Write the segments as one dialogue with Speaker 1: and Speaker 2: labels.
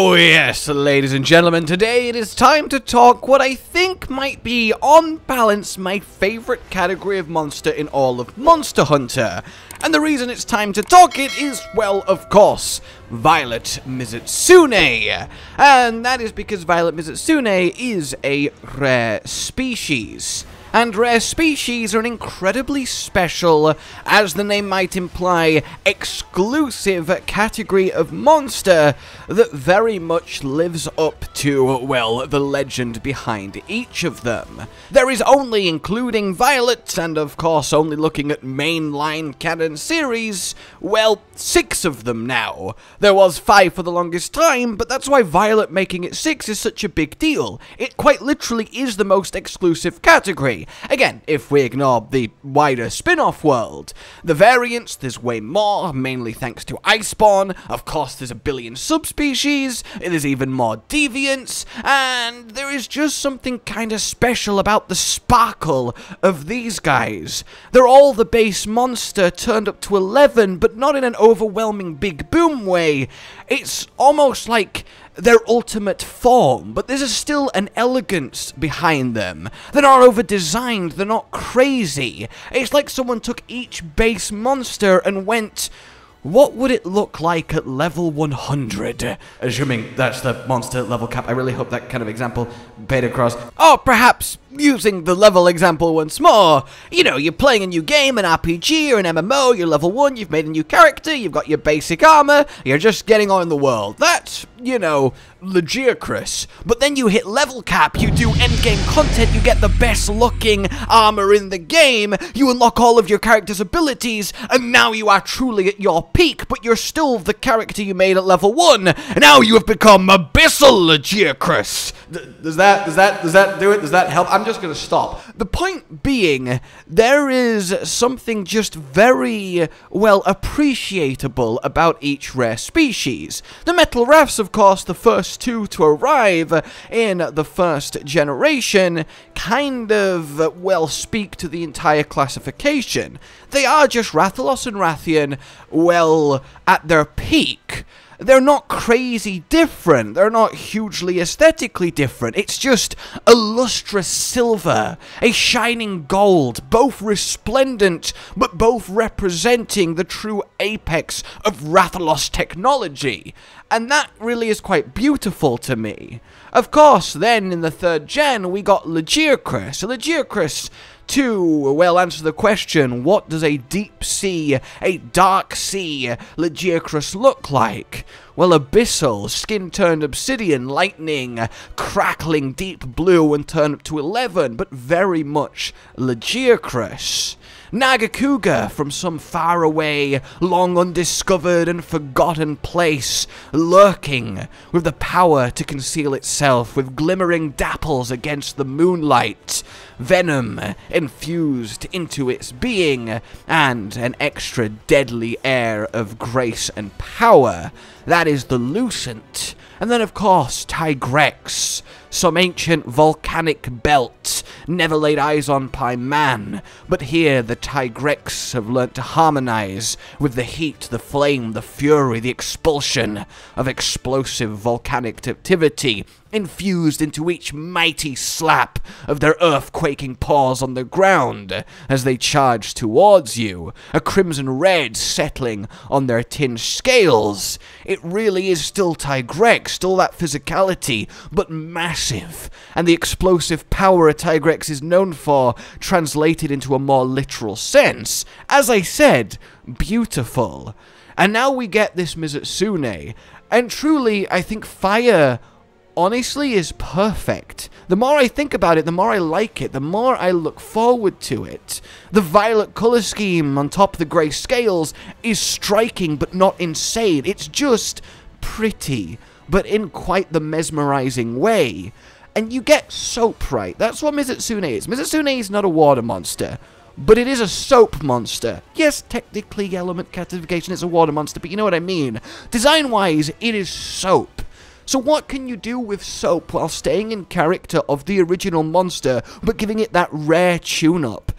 Speaker 1: Oh yes, ladies and gentlemen, today it is time to talk what I think might be, on balance, my favorite category of monster in all of Monster Hunter. And the reason it's time to talk it is, well, of course, Violet Mizutsune. And that is because Violet Mizutsune is a rare species. And rare species are an incredibly special, as the name might imply, exclusive category of monster that very much lives up to, well, the legend behind each of them. There is only, including Violet, and of course only looking at mainline canon series, well, 6 of them now. There was 5 for the longest time, but that's why Violet making it 6 is such a big deal. It quite literally is the most exclusive category. Again, if we ignore the wider spin-off world. The variants, there's way more, mainly thanks to Iceborne. Of course, there's a billion subspecies, there's even more deviants, and there is just something kind of special about the sparkle of these guys. They're all the base monster turned up to 11, but not in an overwhelming big boom way. It's almost like their ultimate form, but there's still an elegance behind them. They're not over-designed, they're not crazy. It's like someone took each base monster and went, what would it look like at level 100? Assuming that's the monster level cap. I really hope that kind of example paid across. Or perhaps using the level example once more. You know, you're playing a new game, an RPG or an MMO, you're level 1, you've made a new character, you've got your basic armor, you're just getting on in the world. That's, you know, Lagiacrus. But then you hit level cap, you do endgame content, you get the best looking armor in the game, you unlock all of your character's abilities, and now you are truly at your peak, but you're still the character you made at level 1. Now you have become Abyssal Lagiacrus. Does that do it? Does that help? I'm just gonna stop. The point being, there is something just very, well, appreciable about each rare species. The Metal Rafts, of course, the first 2 to arrive in the first generation, kind of, well, speak to the entire classification. They are just Rathalos and Rathian, well, at their peak. They're not crazy different, they're not hugely aesthetically different, it's just a lustrous silver, a shining gold, both resplendent, but both representing the true apex of Rathalos technology. And that really is quite beautiful to me. Of course, then, in the 3rd gen, we got Lagiacrus. Lagiacrus, to, well, answer the question, what does a deep sea, a dark sea Lagiacrus look like? Well, abyssal, skin turned obsidian, lightning, crackling deep blue and turned up to 11, but very much Lagiacrus. Nargacuga, from some faraway, long undiscovered and forgotten place, lurking, with the power to conceal itself, with glimmering dapples against the moonlight, venom infused into its being, and an extra deadly air of grace and power. That is the Lucent. And then, of course, Tigrex, some ancient volcanic belt, never laid eyes on by man, but here the Tigrex have learnt to harmonize with the heat, the flame, the fury, the expulsion of explosive volcanic activity, infused into each mighty slap of their earth-quaking paws on the ground as they charge towards you, a crimson red settling on their tinged scales. It really is still Tigrex, still that physicality, but massive, and the explosive power a Tigrex is known for translated into a more literal sense. As I said, beautiful. And now we get this Mizutsune, and truly, I think fire honestly is perfect. The more I think about it, the more I like it, the more I look forward to it. The violet color scheme on top of the grey scales is striking but not insane. It's just pretty, but in quite the mesmerizing way. And you get soap right. That's what Mizutsune is. Mizutsune is not a water monster, but it is a soap monster. Yes, technically element classification is a water monster, but you know what I mean. Design-wise, it is soap. So what can you do with soap while staying in character of the original monster, but giving it that rare tune-up?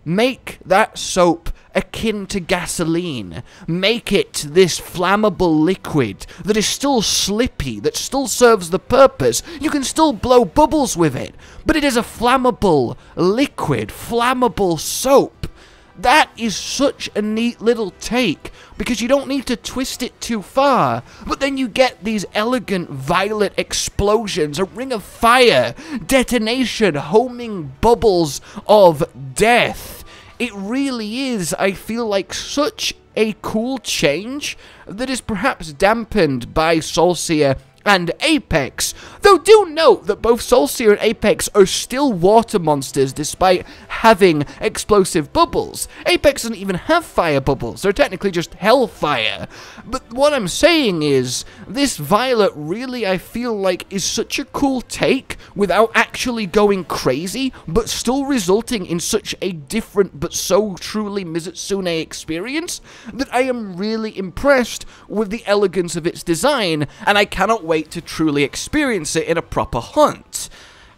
Speaker 1: Make that soap akin to gasoline. Make it this flammable liquid that is still slippy, that still serves the purpose. You can still blow bubbles with it, but it is a flammable liquid, flammable soap. That is such a neat little take, because you don't need to twist it too far, but then you get these elegant violet explosions, a ring of fire, detonation, homing bubbles of death. It really is, I feel like, such a cool change that is perhaps dampened by Solstier and Apex, though do note that both Solstier and Apex are still water monsters despite having explosive bubbles. Apex doesn't even have fire bubbles, they're technically just hellfire. But what I'm saying is, this Violet really, I feel like, is such a cool take without actually going crazy, but still resulting in such a different but so truly Mizutsune experience that I am really impressed with the elegance of its design, and I cannot wait to truly experience it in a proper hunt.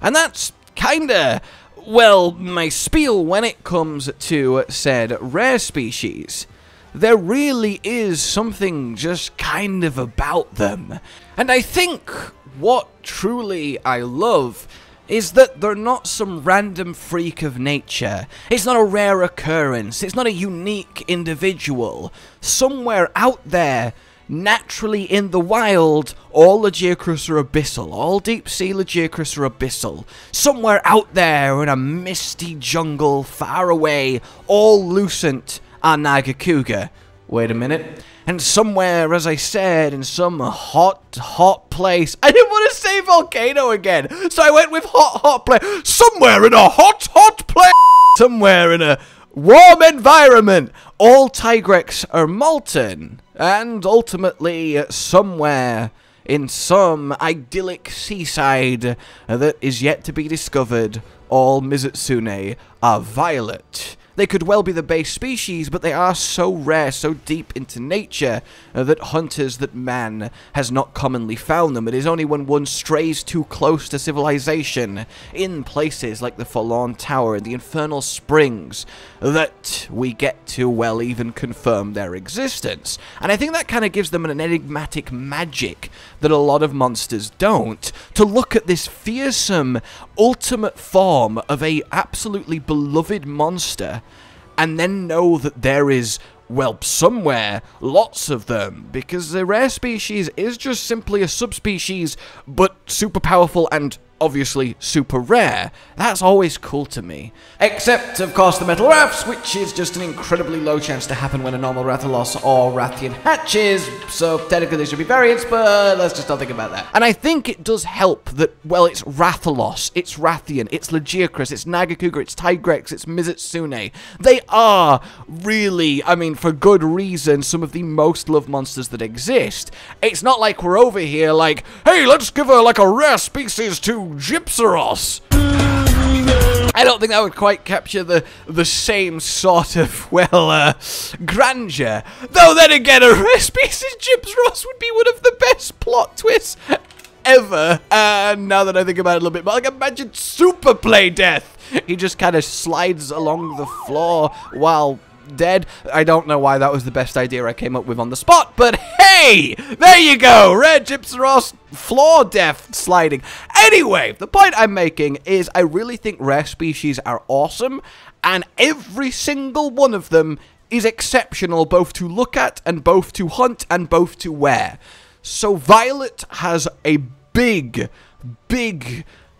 Speaker 1: And that's kinda, well, my spiel when it comes to said rare species. There really is something just kind of about them. And I think what truly I love is that they're not some random freak of nature. It's not a rare occurrence. It's not a unique individual. Somewhere out there, naturally in the wild, all Lagiacrus are Abyssal. All deep sea Lagiacrus are Abyssal. Somewhere out there in a misty jungle far away, all Lucent are Nargacuga. Wait a minute. And somewhere, as I said, in some hot place. I didn't want to say volcano again, so I went with hot place. Somewhere in a hot place. Somewhere in a warm environment, all Tigrex are Molten. And ultimately, somewhere in some idyllic seaside that is yet to be discovered, all Mizutsune are Violet. They could well be the base species, but they are so rare, so deep into nature, that hunters that man has not commonly found them. It is only when one strays too close to civilization, in places like the Forlorn Tower and the Infernal Springs, that we get to, well, even confirm their existence. And I think that kind of gives them an enigmatic magic that a lot of monsters don't, to look at this fearsome, ultimate form of a absolutely beloved monster, and then know that there is, well, somewhere, lots of them, because the rare species is just simply a subspecies, but super powerful and obviously super rare. That's always cool to me. Except, of course, the Metal Wraths, which is just an incredibly low chance to happen when a normal Rathalos or Rathian hatches, so technically they should be variants, but let's just not think about that. And I think it does help that, well, it's Rathalos, it's Rathian, it's Lagiacrus, it's Nargacuga, it's Tigrex, it's Mizutsune. They are really, I mean, for good reason, some of the most loved monsters that exist. It's not like we're over here like, hey, let's give her like a rare species to Gypsaros. I don't think that would quite capture the same sort of, well, grandeur. Though then again, a rare species Gypsaros would be one of the best plot twists ever. And now that I think about it a little bit more, like, imagine super play death. He just kind of slides along the floor while dead. I don't know why that was the best idea I came up with on the spot, but hey, there you go, rare Gypsaros floor death sliding. Anyway, the point I'm making is I really think rare species are awesome, and every single one of them is exceptional, both to look at and both to hunt and both to wear. So Violet has a big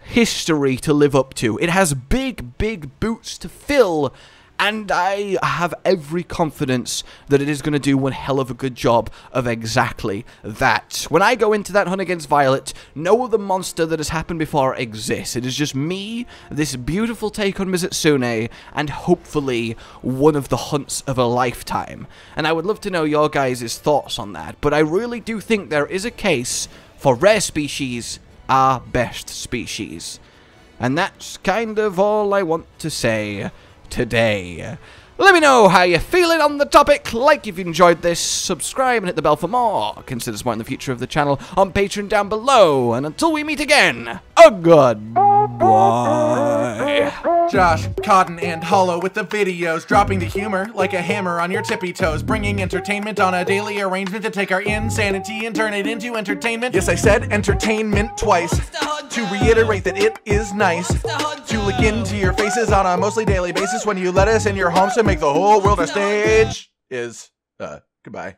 Speaker 1: history to live up to. It has big boots to fill, and I have every confidence that it is going to do one hell of a good job of exactly that. When I go into that hunt against Violet, no other monster that has happened before exists. It is just me, this beautiful take on Mizutsune, and hopefully one of the hunts of a lifetime. And I would love to know your guys' thoughts on that, but I really do think there is a case for rare species are best species. And that's kind of all I want to say today. Let me know how you're feeling on the topic, like if you enjoyed this, subscribe and hit the bell for more. Consider supporting the future of the channel on Patreon down below, and until we meet again, a goodbye.
Speaker 2: Josh, Cotton, and Hollow with the videos, dropping the humor like a hammer on your tippy toes, bringing entertainment on a daily arrangement to take our insanity and turn it into entertainment. Yes, I said entertainment twice, to reiterate that it is nice to look into your faces on a mostly daily basis when you let us in your homes to make the whole world our stage. Goodbye.